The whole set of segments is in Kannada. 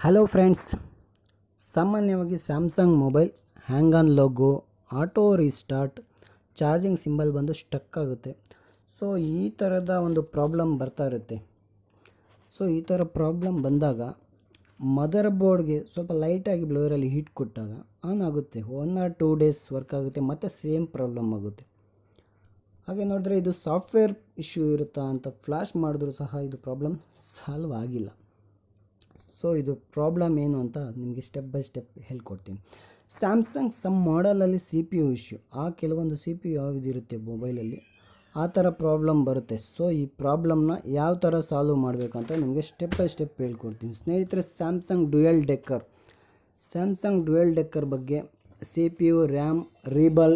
ಹಲೋ ಫ್ರೆಂಡ್ಸ್, ಸಾಮಾನ್ಯವಾಗಿ Samsung mobile hang on logo, auto restart, charging symbol ಬಂದು ಸ್ಟಕ್ ಆಗುತ್ತೆ. ಸೊ ಈ ಥರದ ಒಂದು ಪ್ರಾಬ್ಲಮ್ ಬರ್ತಾ ಇರುತ್ತೆ. ಸೊ ಈ ಥರ ಪ್ರಾಬ್ಲಮ್ ಬಂದಾಗ ಮದರ್ ಬೋರ್ಡ್ಗೆ ಸ್ವಲ್ಪ ಲೈಟಾಗಿ ಬ್ಲೋರಲ್ಲಿ ಹೀಟ್ ಕೊಟ್ಟಾಗ ಆನ್ ಆಗುತ್ತೆ. 1 or 2 ಡೇಸ್ ವರ್ಕ್ ಆಗುತ್ತೆ, ಮತ್ತು ಸೇಮ್ ಪ್ರಾಬ್ಲಮ್ ಆಗುತ್ತೆ. ಹಾಗೆ ನೋಡಿದ್ರೆ ಇದು ಸಾಫ್ಟ್ವೇರ್ ಇಶ್ಯೂ ಇರುತ್ತಾ ಅಂತ ಫ್ಲ್ಯಾಶ್ ಮಾಡಿದ್ರೂ ಸಹ ಇದು ಪ್ರಾಬ್ಲಮ್ ಸಾಲ್ವ್ ಆಗಿಲ್ಲ. ಸೊ ಇದು ಪ್ರಾಬ್ಲಮ್ ಏನು ಅಂತ ನಿಮಗೆ ಸ್ಟೆಪ್ ಬೈ ಸ್ಟೆಪ್ ಹೇಳ್ಕೊಡ್ತೀನಿ. ಸ್ಯಾಮ್ಸಂಗ್ ಸಮ್ ಮಾಡಲಲ್ಲಿ CPU ಇಶ್ಯೂ, ಕೆಲವೊಂದು CPU ಯಾವುದಿರುತ್ತೆ ಮೊಬೈಲಲ್ಲಿ ಆ ಥರ ಪ್ರಾಬ್ಲಮ್ ಬರುತ್ತೆ. ಸೊ ಈ ಪ್ರಾಬ್ಲಮ್ನ ಯಾವ ಥರ ಸಾಲ್ವ್ ಮಾಡಬೇಕು ಅಂತ ನಿಮಗೆ ಸ್ಟೆಪ್ ಬೈ ಸ್ಟೆಪ್ ಹೇಳ್ಕೊಡ್ತೀನಿ ಸ್ನೇಹಿತರೆ. ಸ್ಯಾಮ್ಸಂಗ್ ಡ್ಯುಯಲ್ ಡೆಕ್ಕರ್ ಬಗ್ಗೆ, CPU ರ್ಯಾಮ್ ರೀಬಲ್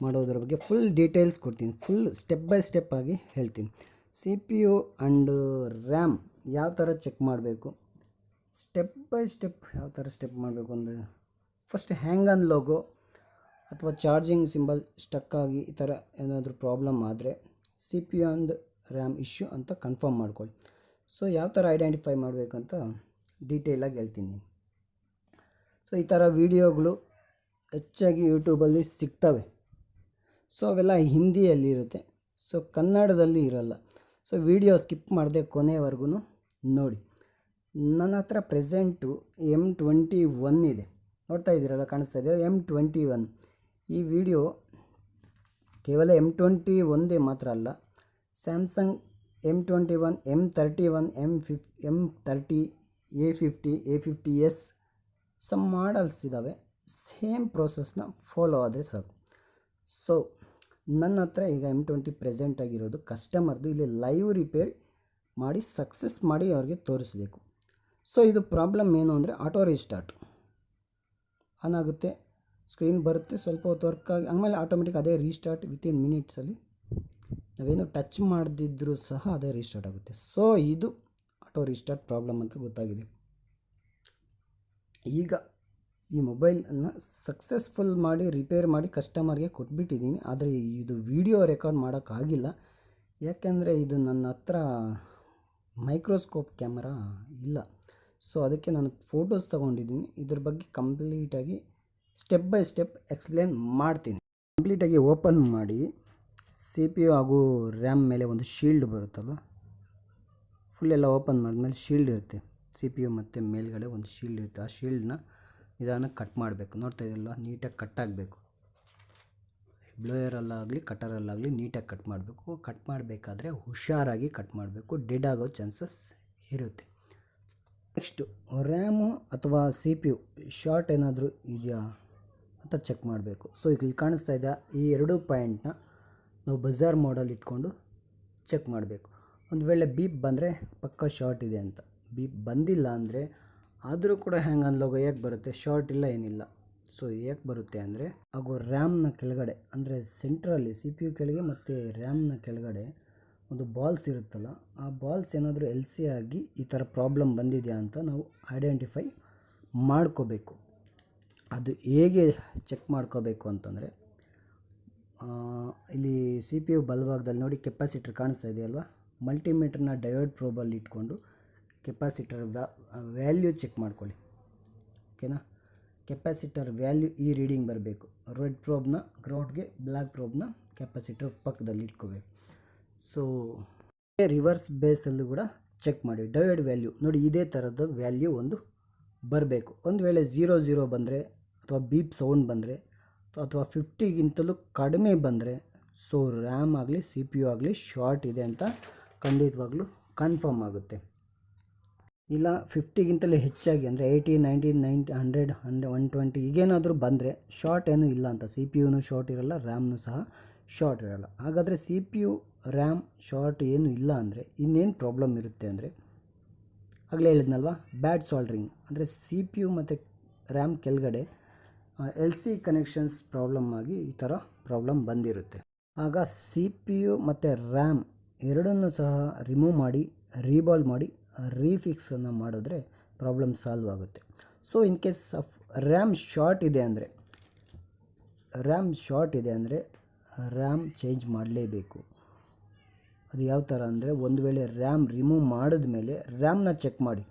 ಮಾಡೋದ್ರ ಬಗ್ಗೆ ಫುಲ್ ಡೀಟೇಲ್ಸ್ ಕೊಡ್ತೀನಿ. ಫುಲ್ ಸ್ಟೆಪ್ ಬೈ ಸ್ಟೆಪ್ ಆಗಿ ಹೇಳ್ತೀನಿ. CPU ಆ್ಯಂಡ್ ರ್ಯಾಮ್ ಯಾವ ಥರ ಚೆಕ್ ಮಾಡಬೇಕು, ಸ್ಟೆಪ್ ಬೈ ಸ್ಟೆಪ್ ಯಾವ ಥರ ಸ್ಟೆಪ್ ಮಾಡಬೇಕು ಅಂದರೆ, ಫಸ್ಟ್ ಹ್ಯಾಂಗ್ ಆನ್ ಲೋಗೋ ಅಥವಾ ಚಾರ್ಜಿಂಗ್ ಸಿಂಬಲ್ ಸ್ಟಕ್ ಆಗಿ ಈ ಥರ ಏನಾದರೂ ಪ್ರಾಬ್ಲಮ್ ಆದರೆ CPU ಆ್ಯಂಡ್ ರ್ಯಾಮ್ ಇಶ್ಯೂ ಅಂತ ಕನ್ಫರ್ಮ್ ಮಾಡ್ಕೊಳ್ಳಿ. ಸೊ ಯಾವ ಥರ ಐಡೆಂಟಿಫೈ ಮಾಡಬೇಕಂತ ಡೀಟೇಲಾಗಿ ಹೇಳ್ತೀನಿ. ಸೊ ಈ ಥರ ವೀಡಿಯೋಗಳು ಹೆಚ್ಚಾಗಿ ಯೂಟ್ಯೂಬಲ್ಲಿ ಸಿಗ್ತವೆ. ಸೊ ಅವೆಲ್ಲ ಹಿಂದಿಯಲ್ಲಿ ಇರುತ್ತೆ, ಸೊ ಕನ್ನಡದಲ್ಲಿ ಇರೋಲ್ಲ. ಸೊ ವಿಡಿಯೋ ಸ್ಕಿಪ್ ಮಾಡದೆ ಕೊನೆವರೆಗೂ ನೋಡಿ. ನನ್ನ ಹತ್ರ ಪ್ರೆಸೆಂಟು M21 ಇದೆ, ನೋಡ್ತಾ ಇದ್ದೀರಲ್ಲ, ಕಾಣಿಸ್ತಾ ಇದೆ M21. ಈ ವಿಡಿಯೋ ಕೇವಲ M21 ಮಾತ್ರ ಅಲ್ಲ, Samsung M21, M31, M30, A50, A50s some models ಇದ್ದಾವೆ. ಸೇಮ್ ಪ್ರೋಸೆಸ್ನ ಫಾಲೋ ಆದರೆ ಸಾಕು. ಸೊ ನನ್ನ ಹತ್ರ ಈಗ M20 ಪ್ರೆಸೆಂಟ್ ಆಗಿರೋದು ಕಸ್ಟಮರ್ದು. ಇಲ್ಲಿ ಲೈವ್ ರಿಪೇರ್ ಮಾಡಿ ಸಕ್ಸಸ್ ಮಾಡಿ ಅವ್ರಿಗೆ ತೋರಿಸ್ಬೇಕು. ಸೊ ಇದು ಪ್ರಾಬ್ಲಮ್ ಏನು ಅಂದರೆ, ಆಟೋ ರೀಸ್ಟಾರ್ಟ್ ಆನ್ ಆಗುತ್ತೆ, ಸ್ಕ್ರೀನ್ ಬರುತ್ತೆ, ಸ್ವಲ್ಪ ಹೊತ್ತು ವರ್ಕ್ ಆಗಿ ಆಮೇಲೆ ಆಟೋಮೆಟಿಕ್ ಅದೇ ರೀಸ್ಟಾರ್ಟ್ ವಿತಿನ್ ಮಿನಿಟ್ಸಲ್ಲಿ, ನಾವೇನು ಟಚ್ ಮಾಡದಿದ್ದರೂ ಸಹ ಅದೇ ರೀಸ್ಟಾರ್ಟ್ ಆಗುತ್ತೆ. ಸೊ ಇದು ಆಟೋ ರೀಸ್ಟಾರ್ಟ್ ಪ್ರಾಬ್ಲಮ್ ಅಂತ ಗೊತ್ತಾಗಿದೆ. ಈಗ ಈ ಮೊಬೈಲನ್ನು ಸಕ್ಸಸ್ಫುಲ್ ಮಾಡಿ ರಿಪೇರ್ ಮಾಡಿ ಕಸ್ಟಮರ್ಗೆ ಕೊಟ್ಬಿಟ್ಟಿದ್ದೀನಿ. ಆದರೆ ಇದು ವಿಡಿಯೋ ರೆಕಾರ್ಡ್ ಮಾಡೋಕ್ಕಾಗಿಲ್ಲ, ಯಾಕೆಂದರೆ ಇದು ನನ್ನ ಹತ್ರ ಮೈಕ್ರೋಸ್ಕೋಪ್ ಕ್ಯಾಮರಾ ಇಲ್ಲ. ಸೊ ಅದಕ್ಕೆ ನಾನು ಫೋಟೋಸ್ ತೊಗೊಂಡಿದ್ದೀನಿ. ಇದ್ರ ಬಗ್ಗೆ ಕಂಪ್ಲೀಟಾಗಿ ಸ್ಟೆಪ್ ಬೈ ಸ್ಟೆಪ್ ಎಕ್ಸ್ಪ್ಲೇನ್ ಮಾಡ್ತೀನಿ. ಕಂಪ್ಲೀಟಾಗಿ ಓಪನ್ ಮಾಡಿ CPU ಹಾಗೂ ರ್ಯಾಮ್ ಮೇಲೆ ಒಂದು ಶೀಲ್ಡ್ ಬರುತ್ತಲ್ವ, ಫುಲ್ಲೆಲ್ಲ ಓಪನ್ ಮಾಡಿದ್ಮೇಲೆ ಶೀಲ್ಡ್ ಇರುತ್ತೆ. CPU ಮತ್ತು ಮೇಲ್ಗಡೆ ಒಂದು ಶೀಲ್ಡ್ ಇರುತ್ತೆ. ಆ ಶೀಲ್ಡ್ನ ನಿಧಾನಕ್ಕೆ ಕಟ್ ಮಾಡಬೇಕು. ನೋಡ್ತಾ ಇದೆಯಲ್ಲ, ನೀಟಾಗಿ ಕಟ್ ಆಗಬೇಕು. ಬ್ಲೋಯರಲ್ಲಾಗಲಿ ಕಟರಲ್ಲಾಗಲಿ ನೀಟಾಗಿ ಕಟ್ ಮಾಡಬೇಕು. ಕಟ್ ಮಾಡಬೇಕಾದ್ರೆ ಹುಷಾರಾಗಿ ಕಟ್ ಮಾಡಬೇಕು, ಡೆಡ್ ಆಗೋ ಚಾನ್ಸಸ್ ಇರುತ್ತೆ. ನೆಕ್ಸ್ಟು ರ್ಯಾಮು ಅಥವಾ CPU ಶಾರ್ಟ್ ಏನಾದರೂ ಇದೆಯಾ ಅಂತ ಚೆಕ್ ಮಾಡಬೇಕು. ಸೊ ಈಗ ಇಲ್ಲಿ ಕಾಣಿಸ್ತಾ ಇದೆ, ಈ 2 ಪಾಯಿಂಟ್ನ ನಾವು ಬಜಾರ್ ಮೋಡಲ್ಲಿ ಇಟ್ಕೊಂಡು ಚೆಕ್ ಮಾಡಬೇಕು. ಒಂದು ವೇಳೆ ಬೀಪ್ ಬಂದರೆ ಪಕ್ಕ ಶಾರ್ಟ್ ಇದೆ ಅಂತ. ಬೀಪ್ ಬಂದಿಲ್ಲ ಅಂದರೆ ಆದರೂ ಕೂಡ ಹ್ಯಾಂಗ್ ಆನ್ ಲೋಗೋ ಹೇಗೆ ಬರುತ್ತೆ, ಶಾರ್ಟ್ ಇಲ್ಲ ಏನಿಲ್ಲ. ಸೊ ಹೇಗೆ ಬರುತ್ತೆ ಅಂದರೆ, ಹಾಗೂ ರ್ಯಾಮ್ನ ಕೆಳಗಡೆ ಅಂದರೆ ಸೆಂಟ್ರಲ್ಲಿ CPU ಕೆಳಗೆ ಮತ್ತು ರ್ಯಾಮ್ನ ಕೆಳಗಡೆ ಒಂದು ಬಾಲ್ಸ್ ಇರುತ್ತಲ್ಲ, ಆ ಬಾಲ್ಸ್ ಏನಾದರೂ LC ಆಗಿ ಈ ಥರ ಪ್ರಾಬ್ಲಮ್ ಬಂದಿದೆಯಾ ಅಂತ ನಾವು ಐಡೆಂಟಿಫೈ ಮಾಡ್ಕೋಬೇಕು. ಅದು ಹೇಗೆ ಚೆಕ್ ಮಾಡ್ಕೋಬೇಕು ಅಂತಂದರೆ, ಇಲ್ಲಿ CPU ಬಲಭಾಗದಲ್ಲಿ ನೋಡಿ ಕೆಪಾಸಿಟರ್ ಕಾಣಿಸ್ತಾ ಇದೆಯಲ್ವ, ಮಲ್ಟಿಮೀಟರ್ನ ಡಯೋಡ್ ಪ್ರೋಬಲ್ಲಿ ಇಟ್ಕೊಂಡು ಕೆಪಾಸಿಟರ್ ವ್ಯಾಲ್ಯೂ ಚೆಕ್ ಮಾಡ್ಕೊಳ್ಳಿ. ಓಕೆನಾ, ಕೆಪಾಸಿಟರ್ ವ್ಯಾಲ್ಯೂ ಈ ರೀಡಿಂಗ್ ಬರಬೇಕು. ರೆಡ್ ಪ್ರೋಬ್ನ ಗ್ರೌಂಡ್ಗೆ, ಬ್ಲ್ಯಾಕ್ ಪ್ರೋಬ್ನ ಕೆಪಾಸಿಟರ್ ಪಕ್ಕದಲ್ಲಿ ಇಟ್ಕೋಬೇಕು. ಸೊ ರಿವರ್ಸ್ ಬೇಸಲ್ಲೂ ಕೂಡ ಚೆಕ್ ಮಾಡಿ. ಡಯೋಡ್ ವ್ಯಾಲ್ಯೂ ನೋಡಿ, ಇದೇ ಥರದ ವ್ಯಾಲ್ಯೂ ಒಂದು ಬರಬೇಕು. ಒಂದು ವೇಳೆ 00 ಬಂದರೆ ಅಥವಾ ಬೀಪ್ ಸೌಂಡ್ ಬಂದರೆ ಅಥವಾ 50ಗಿಂತಲೂ ಕಡಿಮೆ ಬಂದರೆ, ಸೊ ರ್ಯಾಮ್ ಆಗಲಿ CPU ಆಗಲಿ ಶಾರ್ಟ್ ಇದೆ ಅಂತ ಖಂಡಿತವಾಗ್ಲೂ ಕನ್ಫರ್ಮ್ ಆಗುತ್ತೆ. ಇಲ್ಲ 50ಗಿಂತಲೇ ಹೆಚ್ಚಾಗಿ ಅಂದರೆ 80, 90, 100, 120 ಈಗೇನಾದರೂ ಬಂದರೆ ಶಾರ್ಟ್ ಏನೂ ಇಲ್ಲ ಅಂತ. CPUನೂ ಶಾರ್ಟ್ ಇರಲ್ಲ, ರ್ಯಾಮ್ನೂ ಸಹ ಶಾರ್ಟ್ ಇರಲ್ಲ. ಹಾಗಾದರೆ CPU ರ್ಯಾಮ್ ಶಾರ್ಟ್ ಏನೂ ಇಲ್ಲ ಅಂದರೆ ಇನ್ನೇನು ಪ್ರಾಬ್ಲಮ್ ಇರುತ್ತೆ ಅಂದರೆ, ಆಗಲೇ ಹೇಳಿದ್ನಲ್ವ, ಬ್ಯಾಡ್ ಸಾಲ್ಡ್ರಿಂಗ್ ಅಂದರೆ CPU ಮತ್ತು ರ್ಯಾಮ್ ಕೆಳಗಡೆ LC ಕನೆಕ್ಷನ್ಸ್ ಪ್ರಾಬ್ಲಮ್ ಆಗಿ ಈ ಥರ ಪ್ರಾಬ್ಲಮ್ ಬಂದಿರುತ್ತೆ. ಆಗ CPU ಮತ್ತು ರ್ಯಾಮ್ ಎರಡನ್ನೂ ಸಹ ರಿಮೂವ್ ಮಾಡಿ, ರೀಬಾಲ್ ಮಾಡಿ, ರೀಫಿಕ್ಸನ್ನು ಮಾಡಿದ್ರೆ ಪ್ರಾಬ್ಲಮ್ ಸಾಲ್ವ್ ಆಗುತ್ತೆ. So in case of RAM short ಇದೆ ಅಂದರೆ ರ್ಯಾಮ್ ಚೇಂಜ್ ಮಾಡಲೇಬೇಕು. ಅದು ಯಾವ ಥರ ಅಂದರೆ, ಒಂದು ವೇಳೆ ರ್ಯಾಮ್ ರಿಮೂವ್ ಮಾಡಿದ ಮೇಲೆ ರ್ಯಾಮ್ನ ಚೆಕ್ ಮಾಡಿ.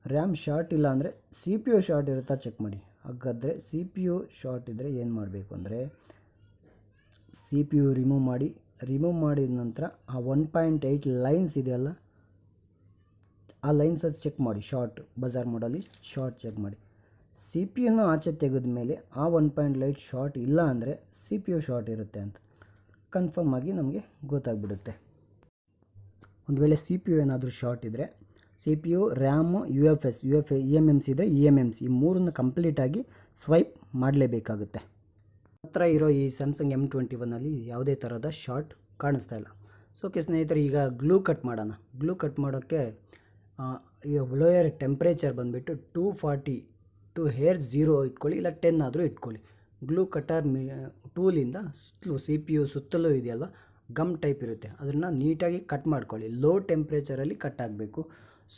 ರ್ಯಾಮ್ ಶಾರ್ಟ್ ಇಲ್ಲ ಅಂದರೆ ಸಿ ಪಿ ಯು ಶಾರ್ಟ್ ಇರುತ್ತಾ ಚೆಕ್ ಮಾಡಿ. ಹಾಗಾದರೆ ಸಿ ಪಿ ಯು ಶಾರ್ಟ್ ಇದ್ದರೆ ಏನು ಮಾಡಬೇಕು ಅಂದರೆ ಸಿ ಪಿ ಯು ರಿಮೂವ್ ಮಾಡಿದ ನಂತರ ಆ 1.8 ಲೈನ್ಸ್ ಇದೆಯಲ್ಲ ಆ ಲೈನ್ಸ್ ಅದು ಚೆಕ್ ಮಾಡಿ. ಶಾರ್ಟ್ ಬಜಾರ್ ಮೋಡಲ್ಲಿ ಶಾರ್ಟ್ ಚೆಕ್ ಮಾಡಿ. ಸಿ ಪಿ ಯುನ ಆಚೆ ತೆಗೆದ ಮೇಲೆ ಆ 1.8 ಶಾರ್ಟ್ ಇಲ್ಲ ಅಂದರೆ ಸಿ ಪಿ ಯು ಶಾರ್ಟ್ ಇರುತ್ತೆ ಅಂತ ಕನ್ಫರ್ಮ್ ಆಗಿ ನಮಗೆ ಗೊತ್ತಾಗ್ಬಿಡುತ್ತೆ. ಒಂದು ವೇಳೆ ಸಿ ಪಿ ಯು ಏನಾದರೂ ಶಾರ್ಟ್ ಇದ್ದರೆ C P U, RAM, U F S E M M C ಇದ್ದರೆ ಇ ಎಮ್ ಎಮ್ ಸಿ ಈ ಮೂರನ್ನು ಕಂಪ್ಲೀಟಾಗಿ ಸ್ವೈಪ್ ಮಾಡಲೇಬೇಕಾಗುತ್ತೆ. ಹತ್ರ ಇರೋ ಈ ಸ್ಯಾಮ್ಸಂಗ್ M21 ಯಾವುದೇ ಥರದ ಶಾರ್ಟ್ ಕಾಣಿಸ್ತಾ ಇಲ್ಲ. ಸೊ ಓಕೆ ಸ್ನೇಹಿತರೆ, ಈಗ ಗ್ಲೂ ಕಟ್ ಮಾಡೋಣ. ಗ್ಲೂ ಕಟ್ ಮಾಡೋಕ್ಕೆ ಈಗ ಬ್ಲೋಯರ್ ಟೆಂಪ್ರೇಚರ್ ಬಂದುಬಿಟ್ಟು 240 ಟು ಹೇರ್ 0 ಇಟ್ಕೊಳ್ಳಿ, ಇಲ್ಲ 10 ಆದರೂ ಇಟ್ಕೊಳ್ಳಿ. ಗ್ಲೂ ಕಟರ್ ಟೂಲಿಂದ ಸುತ್ತಲೂ ಸಿ ಪಿ ಯು ಸುತ್ತಲೂ ಇದೆಯಲ್ವ ಗಮ್ ಟೈಪ್ ಇರುತ್ತೆ, ಅದನ್ನು ನೀಟಾಗಿ ಕಟ್ ಮಾಡ್ಕೊಳ್ಳಿ. ಲೋ ಟೆಂಪ್ರೇಚರಲ್ಲಿ ಕಟ್ ಆಗಬೇಕು.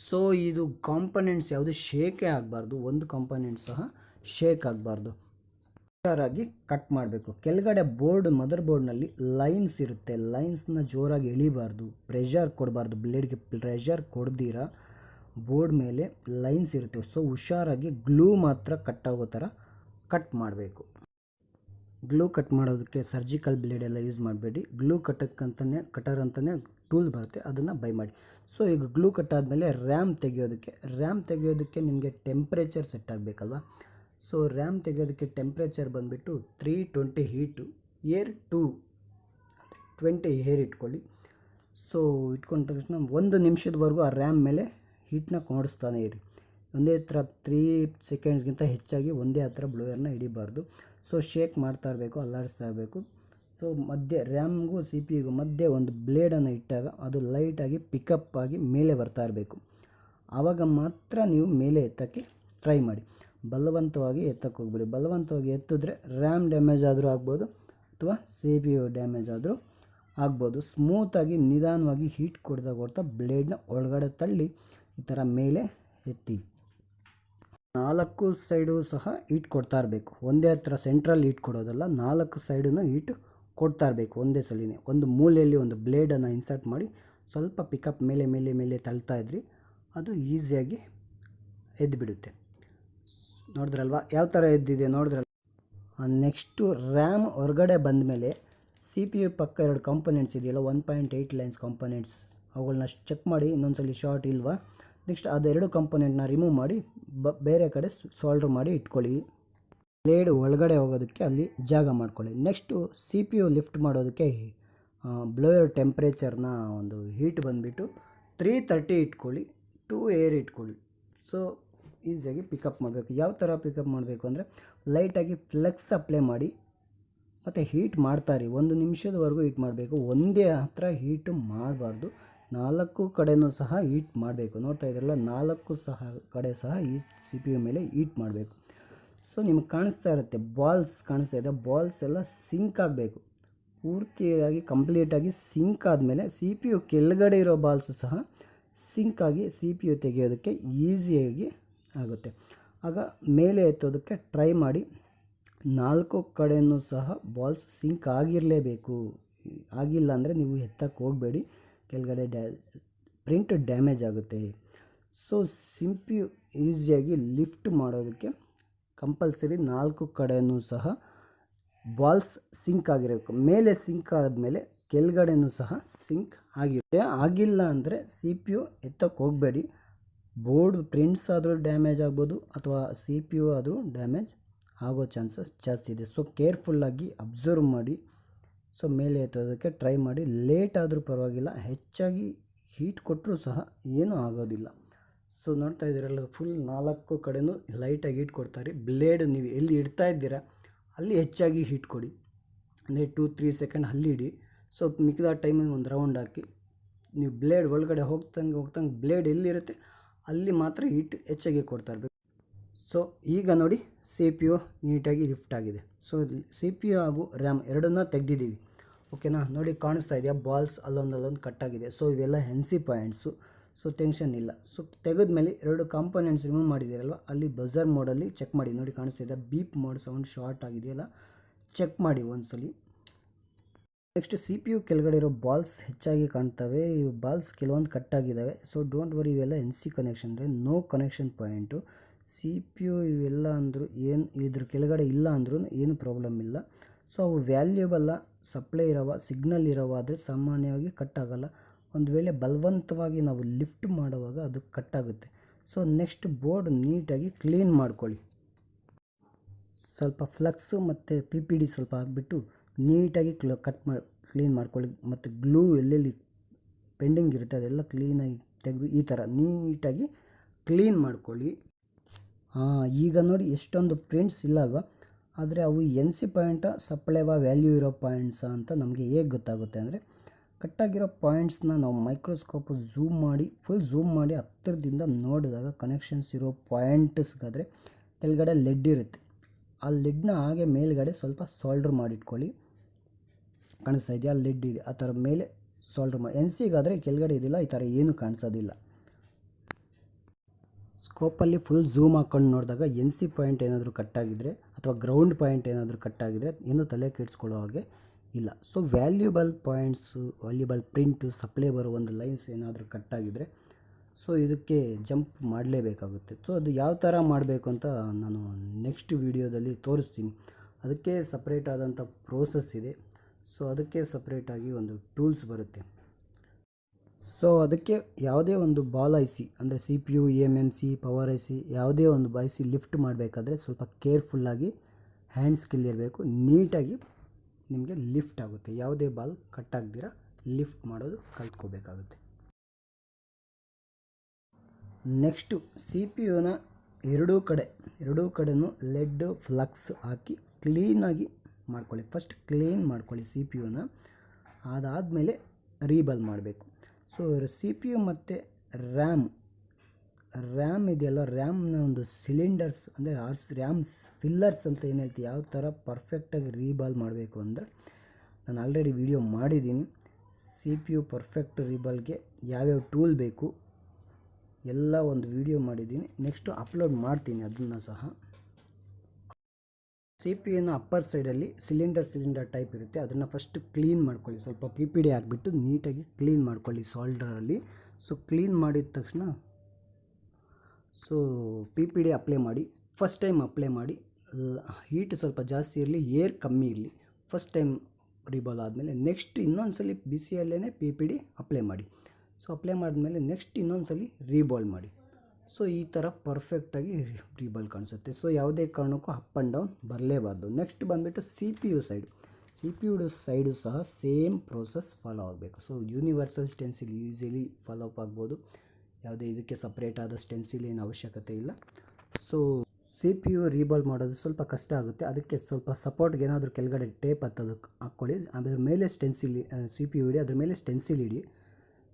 ಸೊ ಇದು ಕಾಂಪೊನೆಂಟ್ಸ್ ಯಾವುದು ಶೇಕೇ ಆಗಬಾರ್ದು, ಒಂದು ಕಾಂಪೊನೆಂಟ್ ಸಹ ಶೇಕ್ ಆಗಬಾರ್ದು. ಆಗಿ ಕಟ್ ಮಾಡಬೇಕು. ಕೆಳಗಡೆ ಮದರ್ ಬೋರ್ಡ್ನಲ್ಲಿ ಲೈನ್ಸ್ ಇರುತ್ತೆ, ಲೈನ್ಸ್ನ ಜೋರಾಗಿ ಎಳಿಬಾರ್ದು, ಪ್ರೆಷರ್ ಕೊಡಬಾರ್ದು. ಬ್ಲೇಡ್ಗೆ ಪ್ರೆಷರ್ ಕೊಡ್ದಿರ ಬೋರ್ಡ್ ಮೇಲೆ ಲೈನ್ಸ್ ಇರುತ್ತೆ. ಸೊ ಹುಷಾರಾಗಿ ಗ್ಲೂ ಮಾತ್ರ ಕಟ್ ಆಗೋ ಥರ ಕಟ್ ಮಾಡಬೇಕು. ಗ್ಲೂ ಕಟ್ ಮಾಡೋದಕ್ಕೆ ಸರ್ಜಿಕಲ್ ಬ್ಲೇಡ್ ಎಲ್ಲ ಯೂಸ್ ಮಾಡಬೇಡಿ. ಗ್ಲೂ ಕಟರ್ ಅಂತಲೇ ಟೂಲ್ ಬರುತ್ತೆ, ಅದನ್ನು ಬೈ ಮಾಡಿ. ಸೊ ಈಗ ಗ್ಲೂ ಕಟ್ ಆದಮೇಲೆ ರ್ಯಾಮ್ ತೆಗೆಯೋದಕ್ಕೆ ನಿಮಗೆ ಟೆಂಪ್ರೇಚರ್ ಸೆಟ್ ಆಗಬೇಕಲ್ವ. ಸೊ ರ್ಯಾಮ್ ತೆಗೆಯೋದಕ್ಕೆ ಟೆಂಪ್ರೇಚರ್ ಬಂದುಬಿಟ್ಟು 320 ಹೀಟು, ಏರ್ 220 ಏರ್ ಇಟ್ಕೊಳ್ಳಿ. ಸೊ ಇಟ್ಕೊಂಡ ತಕ್ಷಣ 1 ನಿಮಿಷದವರೆಗೂ ಆ ರ್ಯಾಮ್ ಮೇಲೆ ಹೀಟ್ನ ಕೊಡಿಸ್ತಾನೆ ಇರಿ. ಒಂದೇ ಥರ 3 ಸೆಕೆಂಡ್ಸ್ಗಿಂತ ಹೆಚ್ಚಾಗಿ ಒಂದೇ ಹತ್ರ ಬ್ಲೋಯರ್ನ ಹಿಡಿಬಾರ್ದು. ಸೊ ಶೇಕ್ ಮಾಡ್ತಾ ಇರಬೇಕು, ಅಲ್ಲಾಡಿಸ್ತಾ ಇರಬೇಕು. ಸೊ ಮಧ್ಯೆ ರ್ಯಾಮ್ಗೂ ಸಿ ಪಿ ಯುಗೂ ಮಧ್ಯೆ ಒಂದು ಬ್ಲೇಡನ್ನು ಇಟ್ಟಾಗ ಅದು ಲೈಟಾಗಿ ಪಿಕಪ್ ಆಗಿ ಮೇಲೆ ಬರ್ತಾ ಇರಬೇಕು. ಆವಾಗ ಮಾತ್ರ ನೀವು ಮೇಲೆ ಎತ್ತಕ್ಕೆ ಟ್ರೈ ಮಾಡಿ. ಬಲವಂತವಾಗಿ ಎತ್ತಕ್ಕೆ ಹೋಗ್ಬಿಡಿ. ಬಲವಂತವಾಗಿ ಎತ್ತಿದ್ರೆ ರ್ಯಾಮ್ ಡ್ಯಾಮೇಜ್ ಆದರೂ ಆಗ್ಬೋದು ಅಥವಾ ಸಿ ಪಿ ಯು ಡ್ಯಾಮೇಜ್ ಆದರೂ ಆಗ್ಬೋದು. ಸ್ಮೂತಾಗಿ ನಿಧಾನವಾಗಿ ಹೀಟ್ ಕೊಡ್ತಾ ಬ್ಲೇಡ್ನ ಒಳಗಡೆ ತಳ್ಳಿ ಈ ಥರ ಮೇಲೆ ಎತ್ತಿ. 4 ಸೈಡು ಸಹ ಹೀಟ್ ಕೊಡ್ತಾ ಇರಬೇಕು. ಒಂದೇ ಹತ್ರ ಸೆಂಟ್ರಲ್ ಹೀಟ್ ಕೊಡೋದಲ್ಲ, 4 ಸೈಡನ್ನು ಹೀಟ್ ಕೊಡ್ತಾ ಇರಬೇಕು ಒಂದೇ ಸಲಿನೇ. ಒಂದು ಮೂಲೆಯಲ್ಲಿ ಒಂದು ಬ್ಲೇಡನ್ನು ಇನ್ಸರ್ಟ್ ಮಾಡಿ ಸ್ವಲ್ಪ ಪಿಕಪ್ ಮೇಲೆ ತಳ್ತಾ ಇದ್ರಿ, ಅದು ಈಸಿಯಾಗಿ ಎದ್ದುಬಿಡುತ್ತೆ. ನೋಡಿದ್ರಲ್ವ ಯಾವ ಥರ ಎದ್ದಿದೆ ನೋಡಿದ್ರಲ್ವ. ನೆಕ್ಸ್ಟು ರ್ಯಾಮ್ ಹೊರಗಡೆ ಬಂದ ಮೇಲೆ ಸಿ ಪಿ ಯು ಪಕ್ಕ 2 ಕಾಂಪೊನೆಂಟ್ಸ್ ಇದೆಯಲ್ಲ 1.8 ಲೈನ್ಸ್ ಕಾಂಪೊನೆಂಟ್ಸ್, ಅವುಗಳನ್ನ ಚೆಕ್ ಮಾಡಿ ಇನ್ನೊಂದ್ಸಲಿ ಶಾರ್ಟ್ ಇಲ್ವಾ. ನೆಕ್ಸ್ಟ್ ಅದು 2 ಕಾಂಪೊನೆಂಟ್ನ ರಿಮೂವ್ ಮಾಡಿ ಬೇರೆ ಕಡೆ ಸೋಲ್ಡ್ರ್ ಮಾಡಿ ಇಟ್ಕೊಳ್ಳಿ. ಬ್ಲೇಡ್ ಒಳಗಡೆ ಹೋಗೋದಕ್ಕೆ ಅಲ್ಲಿ ಜಾಗ ಮಾಡ್ಕೊಳ್ಳಿ. Next C P you lift ಮಾಡೋದಕ್ಕೆ ಬ್ಲೋಯರ್ ಟೆಂಪ್ರೇಚರ್ನ ಒಂದು ಹೀಟ್ ಬಂದುಬಿಟ್ಟು 330 ಇಟ್ಕೊಳ್ಳಿ, 2 ಏರ್ ಇಟ್ಕೊಳ್ಳಿ. ಸೊ ಈಸಿಯಾಗಿ ಪಿಕಪ್ ಮಾಡಬೇಕು. ಯಾವ ಥರ ಪಿಕಪ್ ಮಾಡಬೇಕು ಅಂದರೆ ಲೈಟಾಗಿ ಫ್ಲೆಕ್ಸ್ ಅಪ್ಲೈ ಮಾಡಿ ಮತ್ತು ಹೀಟ್ ಮಾಡ್ತಾಯಿರಿ. 1 ನಿಮಿಷದವರೆಗೂ ಹೀಟ್ ಮಾಡಬೇಕು. ಒಂದೇ ಹತ್ರ ಹೀಟು ಮಾಡಬಾರ್ದು, 4 ಕಡೆಯೂ ಸಹ ಹೀಟ್ ಮಾಡಬೇಕು. ನೋಡ್ತಾ ಇದ್ರಲ್ಲ 4 ಕಡೆ ಸಹ ಈ ಸಿ ಪಿ ಯು ಮೇಲೆ ಹೀಟ್ ಮಾಡಬೇಕು. ಸೊ ನಿಮ್ಗೆ ಕಾಣಿಸ್ತಾ ಇರುತ್ತೆ ಬಾಲ್ಸ್ ಕಾಣಿಸ್ತಾ ಇದೆ, ಬಾಲ್ಸ್ ಎಲ್ಲ ಸಿಂಕ್ ಆಗಬೇಕು. ಪೂರ್ತಿಯಾಗಿ ಕಂಪ್ಲೀಟಾಗಿ ಸಿಂಕ್ ಆದಮೇಲೆ ಸಿ ಪಿ ಯು ಕೆಳಗಡೆ ಇರೋ ಬಾಲ್ಸು ಸಹ ಸಿಂಕ್ ಆಗಿ ಸಿ ಪಿ ಯು ತೆಗೆಯೋದಕ್ಕೆ ಈಸಿಯಾಗಿ ಆಗುತ್ತೆ. ಆಗ ಮೇಲೆ ಎತ್ತೋದಕ್ಕೆ ಟ್ರೈ ಮಾಡಿ. 4 ಕಡೆಯೂ ಸಹ ಬಾಲ್ಸ್ ಸಿಂಕ್ ಆಗಿರಲೇಬೇಕು. ಆಗಿಲ್ಲ ಅಂದರೆ ನೀವು ಎತ್ತಕ್ಕೆ ಹೋಗಬೇಡಿ, ಕೆಳಗಡೆ ಪ್ರಿಂಟ್ ಡ್ಯಾಮೇಜ್ ಆಗುತ್ತೆ. ಸೊ ಸಿ ಪಿ ಯು ಈಸಿಯಾಗಿ ಲಿಫ್ಟ್ ಮಾಡೋದಕ್ಕೆ ಕಂಪಲ್ಸರಿ 4 ಕಡೆಯೂ ಸಹ ಬಾಲ್ಸ್ ಸಿಂಕ್ ಆಗಿರಬೇಕು. ಮೇಲೆ ಸಿಂಕ್ ಆದಮೇಲೆ ಕೆಳಗಡೆನೂ ಸಹ ಸಿಂಕ್ ಆಗಿರುತ್ತೆ. ಆಗಿಲ್ಲ ಅಂದರೆ ಸಿ ಪಿ ಯು ಎತ್ತಕ್ಕೆ ಹೋಗಬೇಡಿ. ಬೋರ್ಡ್ ಪ್ರಿಂಟ್ಸ್ ಆದರೂ ಡ್ಯಾಮೇಜ್ ಆಗ್ಬೋದು ಅಥವಾ ಸಿ ಪಿ ಯು ಆದರೂ ಡ್ಯಾಮೇಜ್ ಆಗೋ ಚಾನ್ಸಸ್ ಜಾಸ್ತಿ ಇದೆ. ಸೊ ಕೇರ್ಫುಲ್ಲಾಗಿ ಅಬ್ಸರ್ವ್ ಮಾಡಿ. ಸೊ ಮೇಲೆ ಎತ್ತೋದಕ್ಕೆ ಟ್ರೈ ಮಾಡಿ. ಲೇಟ್ ಆದರೂ ಪರವಾಗಿಲ್ಲ, ಹೆಚ್ಚಾಗಿ ಹೀಟ್ ಕೊಟ್ಟರೂ ಸಹ ಏನೂ ಆಗೋದಿಲ್ಲ. ಸೊ ನೋಡ್ತಾ ಇದ್ದೀರಲ್ಲ ಫುಲ್ 4 ಕಡೆಯೂ ಲೈಟಾಗಿ ಹೀಟ್ ಕೊಡ್ತಾರೆ. ಬ್ಲೇಡ್ ನೀವು ಎಲ್ಲಿ ಇಡ್ತಾ ಇದ್ದೀರಾ ಅಲ್ಲಿ ಹೆಚ್ಚಾಗಿ ಹೀಟ್ ಕೊಡಿ, ಅಂದರೆ 2-3 ಸೆಕೆಂಡ್ ಅಲ್ಲಿ ಇಡಿ. ಸೊ ಮಿಕ್ಕಿದ ಟೈಮಿಗೆ ಒಂದು ರೌಂಡ್ ಹಾಕಿ ನೀವು ಬ್ಲೇಡ್ ಒಳಗಡೆ ಹೋಗ್ತಂಗೆ ಬ್ಲೇಡ್ ಎಲ್ಲಿರುತ್ತೆ ಅಲ್ಲಿ ಮಾತ್ರ ಹೀಟ್ ಹೆಚ್ಚಾಗಿ ಕೊಡ್ತಾ ಇರಬೇಕು. ಸೊ ಈಗ ನೋಡಿ ಸಿ ಪಿ ಯು ನೀಟಾಗಿ ಲಿಫ್ಟ್ ಆಗಿದೆ. ಸೊ ಸಿ ಪಿ ಯು ಹಾಗೂ ರ್ಯಾಮ್ ಎರಡನ್ನ ತೆಗೆದಿದ್ದೀವಿ. ಓಕೆನಾ, ನೋಡಿ ಕಾಣಿಸ್ತಾ ಇದೆಯಾ ಬಾಲ್ಸ್ ಅಲ್ಲೊಂದು ಕಟ್ಟಾಗಿದೆ. ಸೊ ಇವೆಲ್ಲ ಹೆನ್ಸಿ ಪಾಯಿಂಟ್ಸು. ಸೊ ಟೆನ್ಷನ್ ಇಲ್ಲ. ಸೊ ತೆಗೆದ್ಮೇಲೆ 2 ಕಾಂಪೊನೆಂಟ್ಸ್ ರಿಮೂವ್ ಮಾಡಿದ್ದೀರಲ್ವ ಅಲ್ಲಿ ಬಜರ್ ಮೋಡಲ್ಲಿ ಚೆಕ್ ಮಾಡಿ. ನೋಡಿ ಕಾಣಿಸ್ತಾ ಇದೆ ಬೀಪ್ ಮೋಡ್ ಸೌಂಡ್ ಶಾರ್ಟ್ ಆಗಿದೆಯಲ್ಲ, ಚೆಕ್ ಮಾಡಿ ಒಂದ್ಸಲಿ. ನೆಕ್ಸ್ಟ್ ಸಿ ಪಿ ಯು ಕೆಳಗಡೆ ಇರೋ ಬಾಲ್ಸ್ ಹೆಚ್ಚಾಗಿ ಕಾಣ್ತವೆ. ಈ ಬಾಲ್ಸ್ ಕೆಲವೊಂದು ಕಟ್ ಆಗಿದ್ದಾವೆ. ಸೊ ಡೋಂಟ್ ವರಿ, ಇವೆಲ್ಲ ಎನ್ ಸಿ ಕನೆಕ್ಷನ್, ಅಂದರೆ no connection point. C P U ಇವೆಲ್ಲ ಅಂದರೂ ಏನು ಇದ್ರ ಕೆಳಗಡೆ ಇಲ್ಲ ಅಂದ್ರೂ ಏನು ಪ್ರಾಬ್ಲಮ್ ಇಲ್ಲ. ಸೊ ಅವು ವ್ಯಾಲ್ಯೂಬಲ್ಲ, ಸಪ್ಲೈ ಇರೋವ, ಸಿಗ್ನಲ್ ಇರೋವಾದರೆ ಸಾಮಾನ್ಯವಾಗಿ ಕಟ್ ಆಗೋಲ್ಲ. ಒಂದು ವೇಳೆ ಬಲವಂತವಾಗಿ ನಾವು ಲಿಫ್ಟ್ ಮಾಡುವಾಗ ಅದು ಕಟ್ ಆಗುತ್ತೆ. ಸೊ ನೆಕ್ಸ್ಟ್ ಬೋರ್ಡ್ ನೀಟಾಗಿ ಕ್ಲೀನ್ ಮಾಡ್ಕೊಳ್ಳಿ. ಸ್ವಲ್ಪ ಫ್ಲಕ್ಸು ಮತ್ತು ಪಿ ಪಿ ಡಿ ಸ್ವಲ್ಪ ಹಾಕ್ಬಿಟ್ಟು ನೀಟಾಗಿ ಕ್ಲೀನ್ ಮಾಡ್ಕೊಳ್ಳಿ. ಮತ್ತು ಗ್ಲೂ ಎಲ್ಲೆಲ್ಲಿ ಪೆಂಡಿಂಗ್ ಇರುತ್ತೆ ಅದೆಲ್ಲ ಕ್ಲೀನಾಗಿ ತೆಗೆದು ಈ ಥರ ನೀಟಾಗಿ ಕ್ಲೀನ್ ಮಾಡ್ಕೊಳ್ಳಿ. ಈಗ ನೋಡಿ ಎಷ್ಟೊಂದು ಪ್ರಿಂಟ್ಸ್ ಇಲ್ಲ ಅಲ್ವಾ, ಆದರೆ ಅವು ಎನ್ ಸಿ ಪಾಯಿಂಟ, ಸಪ್ಲೈವ, ವ್ಯಾಲ್ಯೂ ಇರೋ ಪಾಯಿಂಟ್ಸಾ ಅಂತ ನಮಗೆ ಹೇಗೆ ಗೊತ್ತಾಗುತ್ತೆ ಅಂದರೆ, ಕಟ್ಟಾಗಿರೋ ಪಾಯಿಂಟ್ಸ್ನ ನಾವು ಮೈಕ್ರೋಸ್ಕೋಪು ಫುಲ್ ಝೂಮ್ ಮಾಡಿ ಹತ್ತಿರದಿಂದ ನೋಡಿದಾಗ ಕನೆಕ್ಷನ್ಸ್ ಇರೋ ಪಾಯಿಂಟ್ಸ್ಗಾದರೆ ಕೆಳಗಡೆ ಲೆಡ್ ಇರುತ್ತೆ. ಆ ಲೆಡ್ನ ಹಾಗೆ ಮೇಲ್ಗಡೆ ಸ್ವಲ್ಪ ಸಾಲ್ಡ್ರ್ ಮಾಡಿಟ್ಕೊಳ್ಳಿ. ಕಾಣಿಸ್ತಾ ಇದೆಯಾ, ಲೆಡ್ ಇದೆ, ಆ ಥರ ಮೇಲೆ ಸಾಲ್ಡ್ರ್ ಮಾಡಿ. ಎನ್ ಸಿಗಾದರೆ ಕೆಳಗಡೆ ಇದಿಲ್ಲ, ಈ ಥರ ಏನು ಕಾಣಿಸೋದಿಲ್ಲ. ಸ್ಕೋಪಲ್ಲಿ ಫುಲ್ ಝೂಮ್ ಹಾಕ್ಕೊಂಡು ನೋಡಿದಾಗ ಎನ್ ಸಿ ಪಾಯಿಂಟ್ ಏನಾದರೂ ಕಟ್ಟಾಗಿದ್ದರೆ ಅಥವಾ ಗ್ರೌಂಡ್ ಪಾಯಿಂಟ್ ಏನಾದರೂ ಕಟ್ಟಾಗಿದ್ದರೆ ಏನು ತಲೆ ಕೆಡಿಸ್ಕೊಳ್ಳೋ ಹಾಗೆ ಇಲ್ಲ. So valuable points, valuable print, supply ಬರೋ ಒಂದು ಲೈನ್ಸ್ ಏನಾದರೂ ಕಟ್ಟಾಗಿದ್ದರೆ ಸೊ ಇದಕ್ಕೆ ಜಂಪ್ ಮಾಡಲೇಬೇಕಾಗುತ್ತೆ. ಸೊ ಅದು ಯಾವ ಥರ ಮಾಡಬೇಕು ಅಂತ ನಾನು ನೆಕ್ಸ್ಟ್ ವೀಡಿಯೋದಲ್ಲಿ ತೋರಿಸ್ತೀನಿ. ಅದಕ್ಕೆ ಸಪ್ರೇಟ್ ಆದಂಥ ಪ್ರೋಸೆಸ್ ಇದೆ. ಸೊ ಅದಕ್ಕೆ ಸಪ್ರೇಟಾಗಿ ಒಂದು ಟೂಲ್ಸ್ ಬರುತ್ತೆ. ಸೊ ಅದಕ್ಕೆ ಯಾವುದೇ ಒಂದು ಬಾಲ್ ಐ ಸಿ, ಅಂದರೆ C P you, EMMC, power I C, ಯಾವುದೇ ಒಂದು ಐ ಸಿ ಲಿಫ್ಟ್ ಮಾಡಬೇಕಾದ್ರೆ ಸ್ವಲ್ಪ ಕೇರ್ಫುಲ್ಲಾಗಿ ಹ್ಯಾಂಡ್ ಸ್ಕಿಲ್ ಇರಬೇಕು. ನೀಟಾಗಿ ನಿಮಗೆ ಲಿಫ್ಟ್ ಆಗುತ್ತೆ. ಯಾವುದೇ ಬಾಲ್ ಕಟ್ಟಾಗ್ದಿರ ಲಿಫ್ಟ್ ಮಾಡೋದು ಕಲ್ತ್ಕೋಬೇಕಾಗುತ್ತೆ. ನೆಕ್ಸ್ಟು ಸಿ ಪಿ ಯುನ ಎರಡೂ ಕಡೆನೂ ಲೆಡ್ ಫ್ಲಕ್ಸ್ ಹಾಕಿ ಕ್ಲೀನಾಗಿ ಮಾಡ್ಕೊಳ್ಳಿ. ಫಸ್ಟ್ ಕ್ಲೀನ್ ಮಾಡ್ಕೊಳ್ಳಿ ಸಿ ಪಿ ಯುನ, ಅದಾದಮೇಲೆ ರೀಬಲ್ ಮಾಡಬೇಕು. ಸೊ ಸಿ ಪಿ ಯು ಮತ್ತು ರ್ಯಾಮ್ ಇದೆಯಲ್ಲ, ರ್ಯಾಮ್ನ ಒಂದು ಸಿಲಿಂಡರ್ಸ್ ಅಂದರೆ ರ್ಯಾಮ್ಸ್ ಫಿಲ್ಲರ್ಸ್ ಅಂತ ಏನು ಹೇಳ್ತೀವಿ, ಯಾವ ಥರ ಪರ್ಫೆಕ್ಟಾಗಿ ರೀಬಾಲ್ ಮಾಡಬೇಕು ಅಂದರೆ ನಾನು ಆಲ್ರೆಡಿ ವಿಡಿಯೋ ಮಾಡಿದ್ದೀನಿ. ಸಿ ಪಿ ಯು ಪರ್ಫೆಕ್ಟ್ ರೀಬಾಲ್ಗೆ ಯಾವ್ಯಾವ ಟೂಲ್ ಬೇಕು ಎಲ್ಲ ಒಂದು ವಿಡಿಯೋ ಮಾಡಿದ್ದೀನಿ. ನೆಕ್ಸ್ಟು ಅಪ್ಲೋಡ್ ಮಾಡ್ತೀನಿ ಅದನ್ನು ಸಹ. ಸಿ ಪಿ ಯುನ ಅಪ್ಪರ್ ಸೈಡಲ್ಲಿ ಸಿಲಿಂಡರ್ ಟೈಪ್ ಇರುತ್ತೆ, ಅದನ್ನು ಫಸ್ಟ್ ಕ್ಲೀನ್ ಮಾಡ್ಕೊಳ್ಳಿ. ಸ್ವಲ್ಪ ಪಿ ಪಿ ಡಿ ಹಾಕ್ಬಿಟ್ಟು ನೀಟಾಗಿ ಕ್ಲೀನ್ ಮಾಡ್ಕೊಳ್ಳಿ ಸಾಲ್ಡ್ರಲ್ಲಿ. ಸೊ ಕ್ಲೀನ್ ಮಾಡಿದ ತಕ್ಷಣ so P P D apply ಮಾಡಿ. ಫಸ್ಟ್ ಟೈಮ್ ಅಪ್ಲೈ ಮಾಡಿ, ಹೀಟ್ ಸ್ವಲ್ಪ ಜಾಸ್ತಿ ಇರಲಿ, ಏರ್ ಕಮ್ಮಿ ಇರಲಿ. ಫಸ್ಟ್ ಟೈಮ್ ರೀಬಾಲ್ ಆದಮೇಲೆ ನೆಕ್ಸ್ಟ್ ಇನ್ನೊಂದ್ಸಲಿ ಬಿಸಿಯಲ್ಲೇ ಪಿ ಪಿ ಡಿ ಅಪ್ಲೈ ಮಾಡಿ. ಸೊ ಅಪ್ಲೈ ಮಾಡಿದ್ಮೇಲೆ ನೆಕ್ಸ್ಟ್ ಇನ್ನೊಂದ್ಸಲಿ ರೀಬಾಲ್ ಮಾಡಿ. ಸೊ ಈ ಥರ ಪರ್ಫೆಕ್ಟಾಗಿ ರೀಬಾಲ್ ಕಾಣಿಸುತ್ತೆ. ಸೊ ಯಾವುದೇ ಕಾರಣಕ್ಕೂ ಅಪ್ ಆ್ಯಂಡ್ ಡೌನ್ ಬರಲೇಬಾರ್ದು. ನೆಕ್ಸ್ಟ್ ಬಂದುಬಿಟ್ಟು ಸಿ ಪಿ ಯು ಸೈಡು ಸಹ ಸೇಮ್ ಪ್ರೋಸೆಸ್ ಫಾಲೋ ಆಗಬೇಕು. So universal stencil easily follow up ಆಗ್ಬೋದು. ಯಾವುದೇ ಇದಕ್ಕೆ ಸಪ್ರೇಟ್ ಆದ ಸ್ಟೆನ್ಸಿಲ್ ಏನು ಅವಶ್ಯಕತೆ ಇಲ್ಲ. ಸೊ ಸಿ ಪಿ ಯು ರೀಬಾಲ್ ಮಾಡೋದು ಸ್ವಲ್ಪ ಕಷ್ಟ ಆಗುತ್ತೆ. ಅದಕ್ಕೆ ಸ್ವಲ್ಪ ಸಪೋರ್ಟ್ಗೆ ಏನಾದರೂ ಕೆಳಗಡೆ ಟೇಪ್ ಹತ್ತೋದಕ್ಕೆ ಹಾಕ್ಕೊಳ್ಳಿ. ಅದರ ಮೇಲೆ ಸಿ ಪಿ ಯು ಇಡಿ, ಅದ್ರ ಮೇಲೆ ಸ್ಟೆನ್ಸಿಲ್ ಇಡಿ.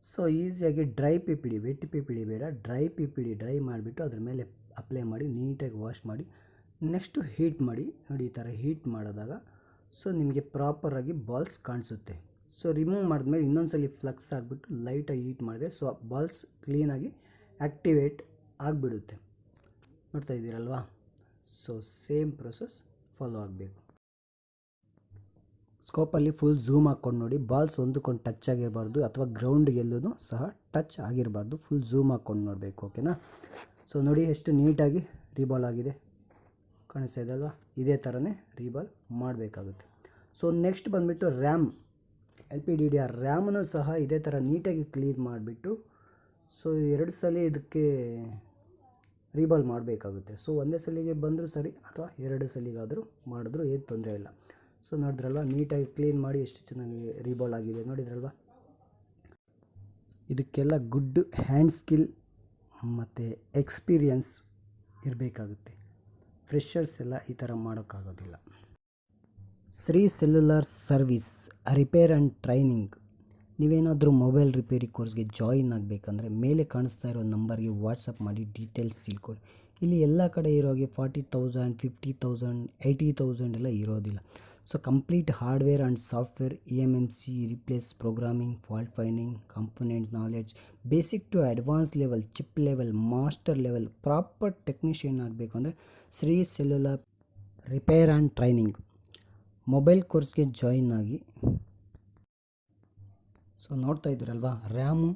ಸೊ ಈಸಿಯಾಗಿ dry P P D, wet P P D ಬೇಡ, dry P P D dry ಮಾಡಿಬಿಟ್ಟು ಅದ್ರ ಮೇಲೆ ಅಪ್ಲೈ ಮಾಡಿ ನೀಟಾಗಿ ವಾಶ್ ಮಾಡಿ. ನೆಕ್ಸ್ಟು ಹೀಟ್ ಮಾಡಿ. ನೋಡಿ ಈ ಥರ ಹೀಟ್ ಮಾಡಿದಾಗ ಸೊ ನಿಮಗೆ ಪ್ರಾಪರಾಗಿ ಬಾಲ್ಸ್ ಕಾಣಿಸುತ್ತೆ. ಸೊ ರಿಮೂವ್ ಮಾಡಿದ್ಮೇಲೆ ಇನ್ನೊಂದ್ಸಲಿ ಫ್ಲಕ್ಸ್ ಆಗಿಬಿಟ್ಟು ಲೈಟಾಗಿ ಹೀಟ್ ಮಾಡಿದೆ. ಸೊ ಬಾಲ್ಸ್ ಕ್ಲೀನಾಗಿ ಆ್ಯಕ್ಟಿವೇಟ್ ಆಗಿಬಿಡುತ್ತೆ. ನೋಡ್ತಾ ಇದ್ದೀರಲ್ವಾ. ಸೊ ಸೇಮ್ ಪ್ರೊಸೆಸ್ ಫಾಲೋ ಆಗಬೇಕು. ಸ್ಕೋಪಲ್ಲಿ ಫುಲ್ ಝೂಮ್ ಹಾಕ್ಕೊಂಡು ನೋಡಿ. ಬಾಲ್ಸ್ ಒಂದಕ್ಕೊಂದು ಟಚ್ ಆಗಿರಬಾರ್ದು ಅಥವಾ ಗ್ರೌಂಡ್ಗೆಲ್ಲೂ ಸಹ ಟಚ್ ಆಗಿರಬಾರ್ದು. ಫುಲ್ ಝೂಮ್ ಹಾಕ್ಕೊಂಡು ನೋಡಬೇಕು, ಓಕೆನಾ. ಸೊ ನೋಡಿ ಎಷ್ಟು ನೀಟಾಗಿ ರೀಬಾಲ್ ಆಗಿದೆ, ಕಾಣಿಸ್ತಾ ಇದೆ ಅಲ್ವಾ. ಇದೇ ಥರನೇ ರೀಬಾಲ್ ಮಾಡಬೇಕಾಗುತ್ತೆ. ಸೊ ನೆಕ್ಸ್ಟ್ ಬಂದುಬಿಟ್ಟು ರ್ಯಾಮ್, LPDDR ರ್ಯಾಮನ್ನು ಸಹ ಇದೇ ಥರ ನೀಟಾಗಿ ಕ್ಲೀನ್ ಮಾಡಿಬಿಟ್ಟು ಸೊ 2 ಸಲ ಇದಕ್ಕೆ ರೀಬಾಲ್ ಮಾಡಬೇಕಾಗುತ್ತೆ. ಸೊ ಒಂದೇ ಸಲಿಗೆ ಬಂದರೂ ಸರಿ ಅಥವಾ 2 ಸಲಿಗಾದರೂ ಮಾಡಿದ್ರೂ ಏನು ತೊಂದರೆ ಇಲ್ಲ. ಸೊ ನೋಡಿದ್ರಲ್ವ, ನೀಟಾಗಿ ಕ್ಲೀನ್ ಮಾಡಿ ಎಷ್ಟು ಚೆನ್ನಾಗಿ ರೀಬಾಲ್ ಆಗಿದೆ ನೋಡಿದ್ರಲ್ವ. ಇದಕ್ಕೆಲ್ಲ ಗುಡ್ ಹ್ಯಾಂಡ್ ಸ್ಕಿಲ್ ಮತ್ತು ಎಕ್ಸ್ಪೀರಿಯನ್ಸ್ ಇರಬೇಕಾಗುತ್ತೆ. ಫ್ರೆಷರ್ಸ್ ಎಲ್ಲ ಈ ಥರ ಮಾಡೋಕ್ಕಾಗೋದಿಲ್ಲ. Shri cellular service repair and training. ನೀವೇನಾದರೂ ಮೊಬೈಲ್ ರಿಪೇರಿ ಕೋರ್ಸ್ಗೆ ಜಾಯಿನ್ ಆಗಬೇಕಂದ್ರೆ ಮೇಲೆ ಕಾಣಿಸ್ತಾ ಇರೋ ನಂಬರ್ಗೆ ವಾಟ್ಸಪ್ ಮಾಡಿ ಡೀಟೇಲ್ಸ್ ತಿಳ್ಕೊಳ್ಳಿ. ಇಲ್ಲಿ ಎಲ್ಲ ಕಡೆ ಇರೋಗೆ 40,000, 50,000, 80,000 ಎಲ್ಲ ಇರೋದಿಲ್ಲ. ಸೊ complete hardware and software, EMMC, replace, programming, fault finding, components knowledge, basic to advance level, chip level, master level, proper technician ಆಗಬೇಕು ಅಂದರೆ Shri cellular repair and training mobile ಕೋರ್ಸ್ಗೆ ಜಾಯಿನ್ ಆಗಿ ಸೊ ನೋಡ್ತಾ ಇದ್ದೀರಲ್ವಾ, RAM,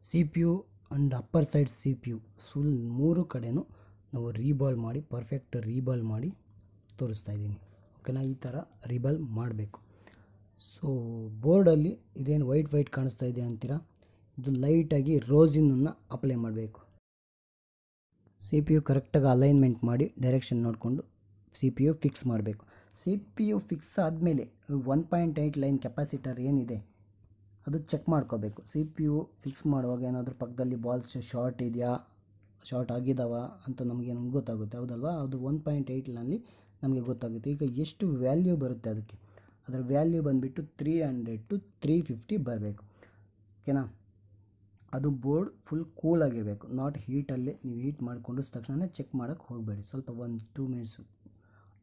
C P U and upper side C P U full 3 ಕಡೆನೂ ನಾವು ರೀಬಾಲ್ ಮಾಡಿ, ಪರ್ಫೆಕ್ಟ್ ರೀಬಾಲ್ ಮಾಡಿ ತೋರಿಸ್ತಾ ಇದ್ದೀನಿ. ಓಕೆನಾ, ಈ ಥರ ರೀಬಾಲ್ ಮಾಡಬೇಕು. ಸೊ ಬೋರ್ಡಲ್ಲಿ ಇದೇನು ವೈಟ್ ಕಾಣಿಸ್ತಾ ಇದೆ ಅಂತೀರಾ, ಇದು ಲೈಟಾಗಿ ರೋಸಿನನ್ನು ಅಪ್ಲೈ ಮಾಡಬೇಕು. ಸಿ ಪಿ ಯು ಕರೆಕ್ಟಾಗಿ ಅಲೈನ್ಮೆಂಟ್ ಮಾಡಿ ಡೈರೆಕ್ಷನ್ ನೋಡಿಕೊಂಡು ಸಿ ಪಿ ಯು ಫಿಕ್ಸ್ ಮಾಡಬೇಕು. ಸಿ ಪಿ ಯು ಫಿಕ್ಸ್ ಆದಮೇಲೆ 1.8 ಲೈನ್ ಕೆಪಾಸಿಟರ್ ಏನಿದೆ ಅದು ಚೆಕ್ ಮಾಡ್ಕೋಬೇಕು. ಸಿ ಪಿ ಯು ಫಿಕ್ಸ್ ಮಾಡುವಾಗ ಏನಾದರೂ ಪಕ್ಕದಲ್ಲಿ ಬಾಲ್ಸ್ ಶಾರ್ಟ್ ಆಗಿದ್ದಾವ ಅಂತ ನಮಗೆ ಗೊತ್ತಾಗುತ್ತೆ, ಹೌದಲ್ವಾ? ಅದು 1.8ನಲ್ಲಿ ನಮಗೆ ಗೊತ್ತಾಗುತ್ತೆ. ಈಗ ಎಷ್ಟು ವ್ಯಾಲ್ಯೂ ಬರುತ್ತೆ ಅದಕ್ಕೆ, ಅದರ ವ್ಯಾಲ್ಯೂ ಬಂದುಬಿಟ್ಟು 300 to 350 ಬರಬೇಕು. ಓಕೆನಾ, ಅದು ಬೋರ್ಡ್ ಫುಲ್ ಕೂಲಾಗಿರಬೇಕು, ನಾಟ್ ಹೀಟಲ್ಲೇ. ನೀವು ಹೀಟ್ ಮಾಡಿಕೊಂಡು ತಕ್ಷಣ ಚೆಕ್ ಮಾಡೋಕ್ಕೆ ಹೋಗಬೇಡಿ, ಸ್ವಲ್ಪ 1-2 ಮಿನಿಟ್ಸು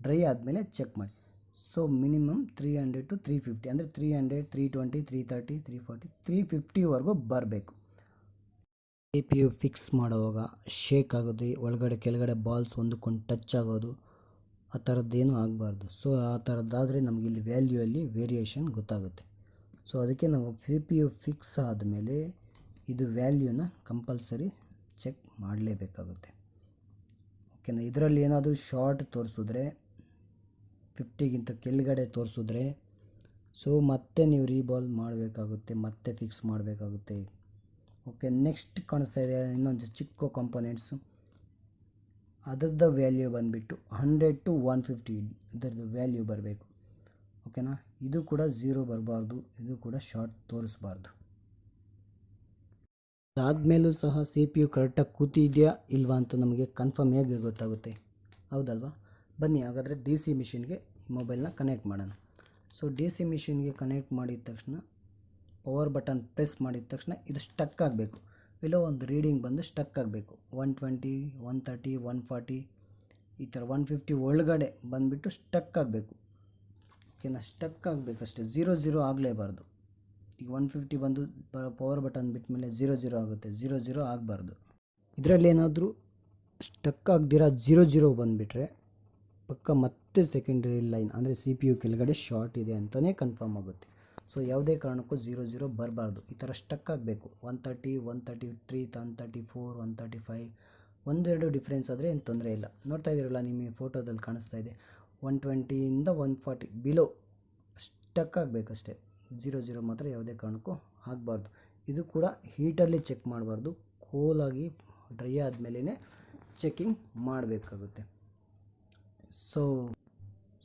ಡ್ರೈ ಆದಮೇಲೆ ಚೆಕ್ ಮಾಡಿ. ಸೊ ಮಿನಿಮಮ್ 300 to 350 ಅಂದರೆ 300, 320, 330, 340, 350ವರೆಗೂ ಬರಬೇಕು. ಸಿ ಪಿ ಯು ಫಿಕ್ಸ್ ಮಾಡುವಾಗ ಶೇಕ್ ಆಗೋದು, ಒಳಗಡೆ ಕೆಳಗಡೆ ಬಾಲ್ಸ್ ಒಂದಕ್ಕೊಂದು ಟಚ್ ಆಗೋದು, ಆ ಥರದ್ದೇನೂ ಆಗಬಾರ್ದು. ಸೊ ಆ ಥರದ್ದಾದರೆ ನಮಗೆ ಇಲ್ಲಿ ವ್ಯಾಲ್ಯೂಯಲ್ಲಿ ವೇರಿಯೇಷನ್ ಗೊತ್ತಾಗುತ್ತೆ. ಸೊ ಅದಕ್ಕೆ ನಾವು ಸಿ ಪಿ ಯು ಫಿಕ್ಸ್ ಆದಮೇಲೆ ಇದು ವ್ಯಾಲ್ಯೂನ ಕಂಪಲ್ಸರಿ ಚೆಕ್ ಮಾಡಲೇಬೇಕಾಗುತ್ತೆ. ಓಕೆನಾ, ಇದರಲ್ಲಿ ಏನಾದರೂ ಶಾರ್ಟ್ ತೋರಿಸಿದ್ರೆ 50ಗಿಂತ ಕೆಳಗಡೆ ತೋರಿಸಿದ್ರೆ ಸೊ ಮತ್ತೆ ನೀವು ರೀಬಾಲ್ ಮಾಡಬೇಕಾಗುತ್ತೆ, ಮತ್ತೆ ಫಿಕ್ಸ್ ಮಾಡಬೇಕಾಗುತ್ತೆ. ಓಕೆ, ನೆಕ್ಸ್ಟ್ ಕಾಣಿಸ್ತಾ ಇದೆ ಇನ್ನೊಂದು ಚಿಕ್ಕ ಕಾಂಪೊನೆಂಟ್ಸು, ಅದರದ್ದು ವ್ಯಾಲ್ಯೂ ಬಂದುಬಿಟ್ಟು 100 to 150 ಇದರದ್ದು ವ್ಯಾಲ್ಯೂ ಬರಬೇಕು. ಓಕೆನಾ, ಇದು ಕೂಡ 0 ಬರಬಾರ್ದು, ಇದು ಕೂಡ ಶಾರ್ಟ್ ತೋರಿಸ್ಬಾರ್ದು. ಅದಾದಮೇಲೂ ಸಹ ಸಿ ಪಿ ಯು ಕರೆಕ್ಟಾಗಿ ಕೂತಿದೆಯಾ ಇಲ್ವಾ ಅಂತ ನಮಗೆ ಕನ್ಫರ್ಮ್ ಹೇಗೆ ಗೊತ್ತಾಗುತ್ತೆ, ಹೌದಲ್ವಾ? ಬನ್ನಿ ಹಾಗಾದರೆ ಡಿ ಸಿ ಮಿಷಿನ್ಗೆ ಮೊಬೈಲ್ನ ಕನೆಕ್ಟ್ ಮಾಡೋಣ. ಸೊ ಡಿ ಸಿ ಮಿಷಿನ್ಗೆ ಕನೆಕ್ಟ್ ಮಾಡಿದ ತಕ್ಷಣ ಪವರ್ ಬಟನ್ ಪ್ರೆಸ್ ಮಾಡಿದ ತಕ್ಷಣ ಇದು ಸ್ಟಕ್ ಆಗಬೇಕು, ಎಲ್ಲೋ ಒಂದು ರೀಡಿಂಗ್ ಬಂದು ಸ್ಟಕ್ ಆಗಬೇಕು. 120, 130, 140 ಈ ಥರ 150 ಒಳಗಡೆ ಬಂದುಬಿಟ್ಟು ಸ್ಟಕ್ ಆಗಬೇಕು. ಓಕೆನಾ, ಸ್ಟಕ್ ಆಗಬೇಕಷ್ಟೇ, 0 ಆಗಲೇಬಾರ್ದು. ಈಗ 150 ಬಂದು ಪವರ್ ಬಟನ್ ಬಿಟ್ಟ ಮೇಲೆ 0 ಆಗುತ್ತೆ, 0 ಆಗಬಾರ್ದು. ಇದರಲ್ಲಿ ಏನಾದರೂ ಸ್ಟಕ್ ಆಗದಿರ 0 ಬಂದುಬಿಟ್ರೆ ಪಕ್ಕ ಮತ್ತೆ ಸೆಕೆಂಡರಿ ಲೈನ್ ಅಂದರೆ ಸಿ ಪಿ ಯು ಕೆಳಗಡೆ ಶಾರ್ಟ್ ಇದೆ ಅಂತಲೇ ಕನ್ಫರ್ಮ್ ಆಗುತ್ತೆ. ಸೊ ಯಾವುದೇ ಕಾರಣಕ್ಕೂ 0 ಬರಬಾರ್ದು, ಈ ಥರ ಸ್ಟಕ್ ಆಗಬೇಕು. 130, 133, 134, 135 ಒಂದೆರಡು ಡಿಫ್ರೆನ್ಸ್ ಆದರೆ ಏನು ತೊಂದರೆ ಇಲ್ಲ. ನೋಡ್ತಾ ಇದ್ದೀರಲ್ಲ, ನಿಮಗೆ ಫೋಟೋದಲ್ಲಿ ಕಾಣಿಸ್ತಾ ಇದೆ, 120ಇಂದ 140 ಬಿಲೋ ಸ್ಟಕ್ ಆಗಬೇಕಷ್ಟೇ, 0 ಮಾತ್ರ ಯಾವುದೇ ಕಾರಣಕ್ಕೂ ಆಗಬಾರ್ದು. ಇದು ಕೂಡ ಹೀಟಲ್ಲಿ ಚೆಕ್ ಮಾಡಬಾರ್ದು, ಕೂಲಾಗಿ ಡ್ರೈ ಆದಮೇಲೆ ಚೆಕಿಂಗ್ ಮಾಡಬೇಕಾಗುತ್ತೆ.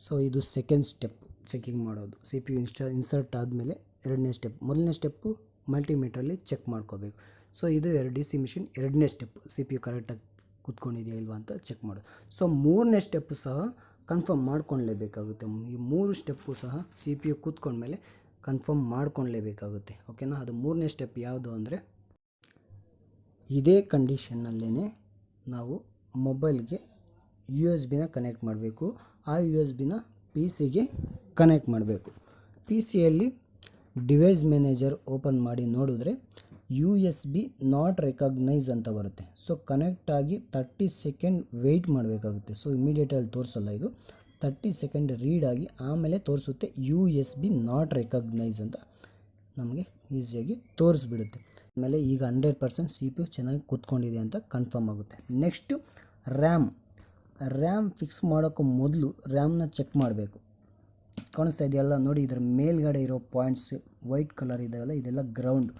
ಸೊ ಇದು ಸೆಕೆಂಡ್ ಸ್ಟೆಪ್ ಚೆಕಿಂಗ್ ಮಾಡೋದು. ಸಿ ಪಿ ಯು ಇನ್ಸರ್ಟ್ ಆದಮೇಲೆ ಎರಡನೇ ಸ್ಟೆಪ್. ಮೊದಲನೇ ಸ್ಟೆಪ್ಪು ಮಲ್ಟಿಮೀಟ್ರಲ್ಲಿ ಚೆಕ್ ಮಾಡ್ಕೋಬೇಕು. ಸೊ ಇದು ಡಿ ಸಿ ಮಿಷಿನ್ ಎರಡನೇ ಸ್ಟೆಪ್, ಸಿ ಪಿ ಯು ಕರೆಕ್ಟಾಗಿ ಕೂತ್ಕೊಂಡಿದೆಯಾ ಇಲ್ವಾ ಅಂತ ಚೆಕ್ ಮಾಡೋದು. ಸೊ ಮೂರನೇ ಸ್ಟೆಪ್ಪು ಸಹ ಕನ್ಫರ್ಮ್ ಮಾಡ್ಕೊಳ್ಲೇಬೇಕಾಗುತ್ತೆ. ಈ 3 ಸ್ಟೆಪ್ಪು ಸಹ ಸಿ ಪಿ ಯು ಕೂತ್ಕೊಂಡ್ಮೇಲೆ ಕನ್ಫರ್ಮ್ ಮಾಡ್ಕೊಳ್ಲೇಬೇಕಾಗುತ್ತೆ. ಓಕೆನಾ, ಅದು ಮೂರನೇ ಸ್ಟೆಪ್ ಯಾವುದು ಅಂದರೆ, ಇದೇ ಕಂಡೀಷನ್ನಲ್ಲೇ ನಾವು ಮೊಬೈಲ್ಗೆ ಯು ಎಸ್ ಬಿನ ಕನೆಕ್ಟ್ ಮಾಡಬೇಕು. ಆ ಯು ಎಸ್ ಬಿನ ಪಿ ಸಿಗೆ ಕನೆಕ್ಟ್ ಮಾಡಬೇಕು. ಪಿ ಸಿಯಲ್ಲಿ ಡಿವೈಸ್ ಮ್ಯಾನೇಜರ್ ಓಪನ್ ಮಾಡಿ ನೋಡಿದ್ರೆ U S B not recognise ಅಂತ ಬರುತ್ತೆ. ಸೊ ಕನೆಕ್ಟ್ ಆಗಿ 30 ಸೆಕೆಂಡ್ ವೆಯ್ಟ್ ಮಾಡಬೇಕಾಗುತ್ತೆ. ಸೊ ಇಮಿಡಿಯೇಟಲ್ಲಿ ತೋರಿಸಲ್ಲ, ಇದು 30 ಸೆಕೆಂಡ್ ರೀಡ್ ಆಗಿ ಆಮೇಲೆ ತೋರಿಸುತ್ತೆ U S B not recognise ಅಂತ ನಮಗೆ ಈಸಿಯಾಗಿ ತೋರಿಸ್ಬಿಡುತ್ತೆ. ಆಮೇಲೆ ಈಗ 100% ಸಿ ಪಿ ಯು ಚೆನ್ನಾಗಿ ಕೂತ್ಕೊಂಡಿದೆ ಅಂತ ಕನ್ಫರ್ಮ್ ಆಗುತ್ತೆ. ನೆಕ್ಸ್ಟು ರ್ಯಾಮ್ ಫಿಕ್ಸ್ ಮಾಡೋಕ್ಕೂ ಮೊದಲು ರ್ಯಾಮ್ನ ಚೆಕ್ ಮಾಡಬೇಕು. ಕಾಣಿಸ್ತಾ ಇದೆಯಲ್ಲ ನೋಡಿ, ಇದರ ಮೇಲ್ಗಡೆ ಇರೋ ಪಾಯಿಂಟ್ಸ್ ವೈಟ್ ಕಲರ್ ಇದೆಯಲ್ಲ, ಇದೆಲ್ಲ ಗ್ರೌಂಡ್.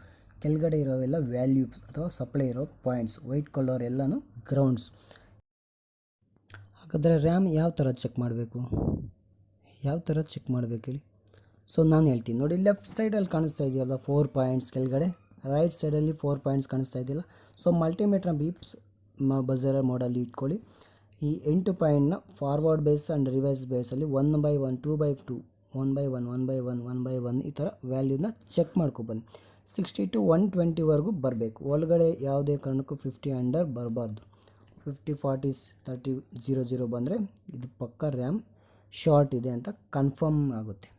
ಕೆಳಗಡೆ ಇರೋವೆಲ್ಲ ವ್ಯಾಲ್ಯೂ ಅಥವಾ ಸಪ್ಲೈ ಇರೋ ಪಾಯಿಂಟ್ಸ್, ವೈಟ್ ಕಲರ್ ಎಲ್ಲನೂ ಗ್ರೌಂಡ್ಸ್. ಹಾಗಾದರೆ ರ್ಯಾಮ್ ಯಾವ ಥರ ಚೆಕ್ ಮಾಡಬೇಕು ಹೇಳಿ? ಸೊ ನಾನು ಹೇಳ್ತೀನಿ ನೋಡಿ, ಲೆಫ್ಟ್ ಸೈಡಲ್ಲಿ ಕಾಣಿಸ್ತಾ ಇದೆಯಲ್ಲ 4 ಪಾಯಿಂಟ್ಸ್, ಕೆಳಗಡೆ ರೈಟ್ ಸೈಡಲ್ಲಿ 4 ಪಾಯಿಂಟ್ಸ್ ಕಾಣಿಸ್ತಾ ಇದೆಯಲ್ಲ. ಸೊ ಮಲ್ಟಿಮೀಟ್ರ್ ಬೀಪ್ಸ್ ಬಜರ್ ಮೋಡಲ್ಲಿ ಇಟ್ಕೊಳ್ಳಿ. ಈ 8 ಪಾಯಿಂಟ್ನ ಫಾರ್ವರ್ಡ್ ಬೇಸ್ ಆ್ಯಂಡ್ ರಿವರ್ಸ್ ಬೇಸಲ್ಲಿ 1/1, 2/2, 1/1, 1/1, 1/1 ಈ ಥರ ವ್ಯಾಲ್ಯೂನ ಚೆಕ್ ಮಾಡ್ಕೊಬನ್ನಿ. 60 to 120ವರೆಗೂ ಬರಬೇಕು. ಒಳಗಡೆ ಯಾವುದೇ ಕಾರಣಕ್ಕೂ 50 ಅಂಡರ್ ಬರಬಾರ್ದು. 50, 40, 30, 00 ಬಂದರೆ ಇದು ಪಕ್ಕ ರ್ಯಾಮ್ ಶಾರ್ಟ್ ಇದೆ ಅಂತ ಕನ್ಫರ್ಮ್ ಆಗುತ್ತೆ.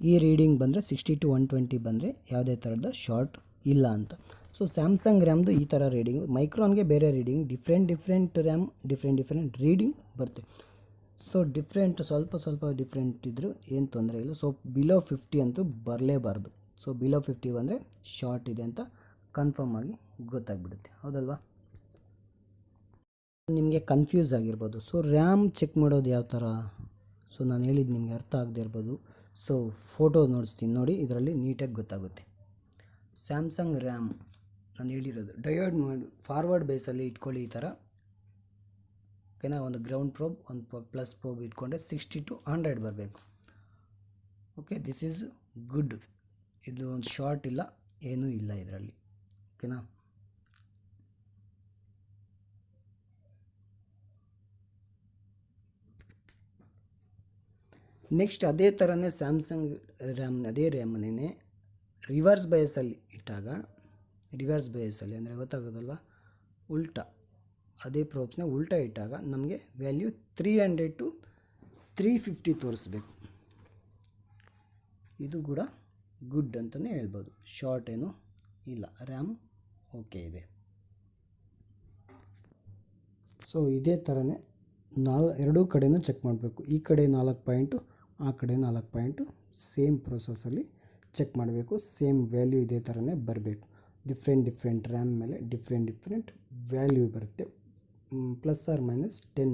ಈ ರೀಡಿಂಗ್ ಬಂದರೆ 60 to 120 ಬಂದರೆ ಯಾವುದೇ ಥರದ ಶಾರ್ಟ್ ಇಲ್ಲ ಅಂತ. ಸೊ ಸ್ಯಾಮ್ಸಂಗ್ ರ್ಯಾಮ್ದು ಈ ಥರ ರೀಡಿಂಗ್, ಮೈಕ್ರಾನ್ಗೆ ಬೇರೆ reading, different RAM different reading ಬರುತ್ತೆ. ಸೊ ಸ್ವಲ್ಪ ಡಿಫ್ರೆಂಟ್ ಇದ್ದರೂ ಏನು ತೊಂದರೆ ಇಲ್ಲ. ಸೊ ಬಿಲೋ 50 ಅಂತೂ ಬರಲೇಬಾರ್ದು. ಸೊ ಬಿಲೋ 50 ಬಂದರೆ ಶಾರ್ಟ್ ಇದೆ ಅಂತ ಕನ್ಫರ್ಮ್ ಆಗಿ ಗೊತ್ತಾಗ್ಬಿಡುತ್ತೆ, ಹೌದಲ್ವಾ? ನಿಮಗೆ ಕನ್ಫ್ಯೂಸ್ ಆಗಿರ್ಬೋದು. ಸೊ ರ್ಯಾಮ್ ಚೆಕ್ ಮಾಡೋದು ಯಾವ ಥರ? ಸೊ ನಾನು ಹೇಳಿದ್ದು ನಿಮಗೆ ಅರ್ಥ ಆಗದೆ ಇರ್ಬೋದು. ಸೊ ಫೋಟೋ ನೋಡಿಸ್ತೀನಿ ನೋಡಿ, ಇದರಲ್ಲಿ ನೀಟಾಗಿ ಗೊತ್ತಾಗುತ್ತೆ. ಸ್ಯಾಮ್ಸಂಗ್ ರ್ಯಾಮ್ ನಾನು ಹೇಳಿರೋದು ಡಯೋಡ್ ಮಾಡಿ ಫಾರ್ವರ್ಡ್ ಬೇಸಲ್ಲಿ ಇಟ್ಕೊಳ್ಳಿ ಈ ಥರ, ಓಕೆನಾ? ಒಂದು ಗ್ರೌಂಡ್ ಪ್ರೋಬ್, ಒಂದು ಪ್ಲಸ್ ಪ್ರೋಬ್ ಇಟ್ಕೊಂಡ್ರೆ 60 to 100 ಬರಬೇಕು. Okay, this is good. ಇದು ಒಂದು ಶಾರ್ಟ್ ಇಲ್ಲ, ಏನೂ ಇಲ್ಲ ಇದರಲ್ಲಿ, ಓಕೆನಾ? ನೆಕ್ಸ್ಟ್ ಅದೇ ಥರನೇ ಸ್ಯಾಮ್ಸಂಗ್ ರ್ಯಾಮ್, ಅದೇ ರ್ಯಾಮನ್ನೇ ರಿವರ್ಸ್ ಬಯಸಲ್ಲಿ ಇಟ್ಟಾಗ, ರಿವರ್ಸ್ ಬಯಸಲ್ಲಿ ಅಂದರೆ ಗೊತ್ತಾಗೋದಲ್ವ, ಉಲ್ಟಾ ಅದೇ ಪ್ರೋಬ್ಸ್ನ ಉಲ್ಟಾ ಇಟ್ಟಾಗ ನಮಗೆ ವ್ಯಾಲ್ಯೂ 300 to 350 ತೋರಿಸ್ಬೇಕು. ಇದು ಕೂಡ ಗುಡ್ ಅಂತಲೇ ಹೇಳ್ಬೋದು, ಶಾರ್ಟ್ ಏನೂ ಇಲ್ಲ, ರ್ಯಾಮ್ ಓಕೆ ಇದೆ. ಸೊ ಇದೇ ಥರನೇ ಎರಡೂ ಕಡೆಯೂ ಚೆಕ್ ಮಾಡಬೇಕು. ಈ ಕಡೆ 4 ಪಾಯಿಂಟು, ಆ ಕಡೆ 4 ಪಾಯಿಂಟು, ಸೇಮ್ ಪ್ರೊಸೆಸಲ್ಲಿ ಚೆಕ್ ಮಾಡಬೇಕು. ಸೇಮ್ ವ್ಯಾಲ್ಯೂ ಇದೇ ಥರನೇ ಬರಬೇಕು. ಡಿಫ್ರೆಂಟ್ ರ್ಯಾಮ್ ಮೇಲೆ ಡಿಫ್ರೆಂಟ್ ವ್ಯಾಲ್ಯೂ ಬರುತ್ತೆ, ±10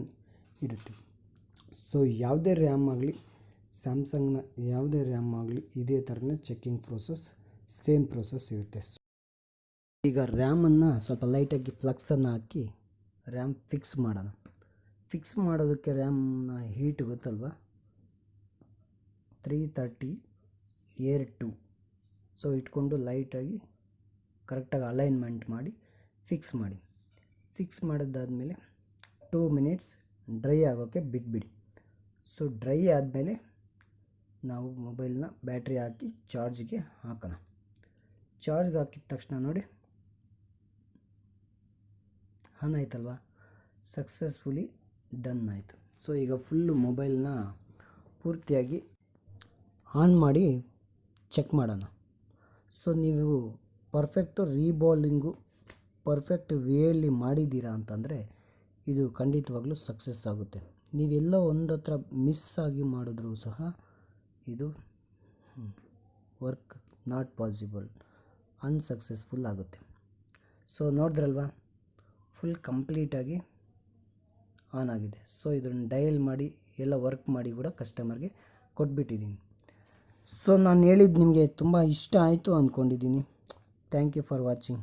ಇರುತ್ತೆ. ಸೊ ಯಾವುದೇ ರ್ಯಾಮ್ ಆಗಲಿ, ಸ್ಯಾಮ್ಸಂಗ್ನ ಯಾವುದೇ ರ್ಯಾಮ್ ಆಗಲಿ ಇದೇ ಥರನೇ ಚೆಕ್ಕಿಂಗ್ ಪ್ರೋಸೆಸ್, ಸೇಮ್ ಪ್ರೋಸೆಸ್ ಇರುತ್ತೆ. ಈಗ ರ್ಯಾಮನ್ನು ಸ್ವಲ್ಪ ಲೈಟಾಗಿ ಫ್ಲಕ್ಸನ್ನು ಹಾಕಿ ರ್ಯಾಮ್ ಫಿಕ್ಸ್ ಮಾಡೋಣ. ಫಿಕ್ಸ್ ಮಾಡೋದಕ್ಕೆ ರ್ಯಾಮ್ನ ಹೀಟ್ ಗೊತ್ತಲ್ವ, 330 Air 2. ಸೊ ಇಟ್ಕೊಂಡು ಲೈಟಾಗಿ ಕರೆಕ್ಟಾಗಿ ಅಲೈನ್ಮೆಂಟ್ ಮಾಡಿ ಫಿಕ್ಸ್ ಮಾಡಿ. ಫಿಕ್ಸ್ ಮಾಡಿದ್ದಾದಮೇಲೆ 2 ಮಿನಿಟ್ಸ್ ಡ್ರೈ ಆಗೋಕ್ಕೆ ಬಿಟ್ಬಿಡಿ. ಸೊ ಡ್ರೈ ಆದಮೇಲೆ ನಾವು ಮೊಬೈಲ್ನ ಬ್ಯಾಟ್ರಿ ಹಾಕಿ ಚಾರ್ಜ್ಗೆ ಹಾಕೋಣ. ಚಾರ್ಜ್ಗೆ ಹಾಕಿದ ತಕ್ಷಣ ನೋಡಿ ಆನ್ ಆಯ್ತಲ್ವ, ಸಕ್ಸಸ್ಫುಲಿ ಡನ್ ಆಯಿತು. ಸೊ ಈಗ ಫುಲ್ಲು ಮೊಬೈಲ್ನ ಪೂರ್ತಿಯಾಗಿ ಆನ್ ಮಾಡಿ ಚೆಕ್ ಮಾಡೋಣ. ಸೊ ನೀವು ಪರ್ಫೆಕ್ಟು ರೀಬಾಲಿಂಗು ಪರ್ಫೆಕ್ಟ್ ವೇಯಲ್ಲಿ ಮಾಡಿದ್ದೀರಾ ಅಂತಂದರೆ ಇದು ಖಂಡಿತವಾಗ್ಲೂ ಸಕ್ಸಸ್ ಆಗುತ್ತೆ. ನೀವೆಲ್ಲ ಒಂದು ಹತ್ರ ಮಿಸ್ ಆಗಿ ಮಾಡಿದ್ರೂ ಸಹ ಇದು ವರ್ಕ್ ನಾಟ್ ಪಾಸಿಬಲ್, ಅನ್ಸಕ್ಸಸ್ಫುಲ್ ಆಗುತ್ತೆ. ಸೊ ನೋಡಿದ್ರಲ್ವ, ಫುಲ್ ಕಂಪ್ಲೀಟಾಗಿ ಆನ್ ಆಗಿದೆ. ಸೊ ಇದನ್ನು ಡಯಲ್ ಮಾಡಿ ಎಲ್ಲ ವರ್ಕ್ ಮಾಡಿ ಕೂಡ ಕಸ್ಟಮರ್ಗೆ ಕೊಟ್ಬಿಟ್ಟಿದ್ದೀನಿ. ಸೊ ನಾನು ಹೇಳಿದ್ದು ನಿಮಗೆ ತುಂಬ ಇಷ್ಟ ಆಯಿತು ಅಂದ್ಕೊಂಡಿದ್ದೀನಿ. Thank you for watching.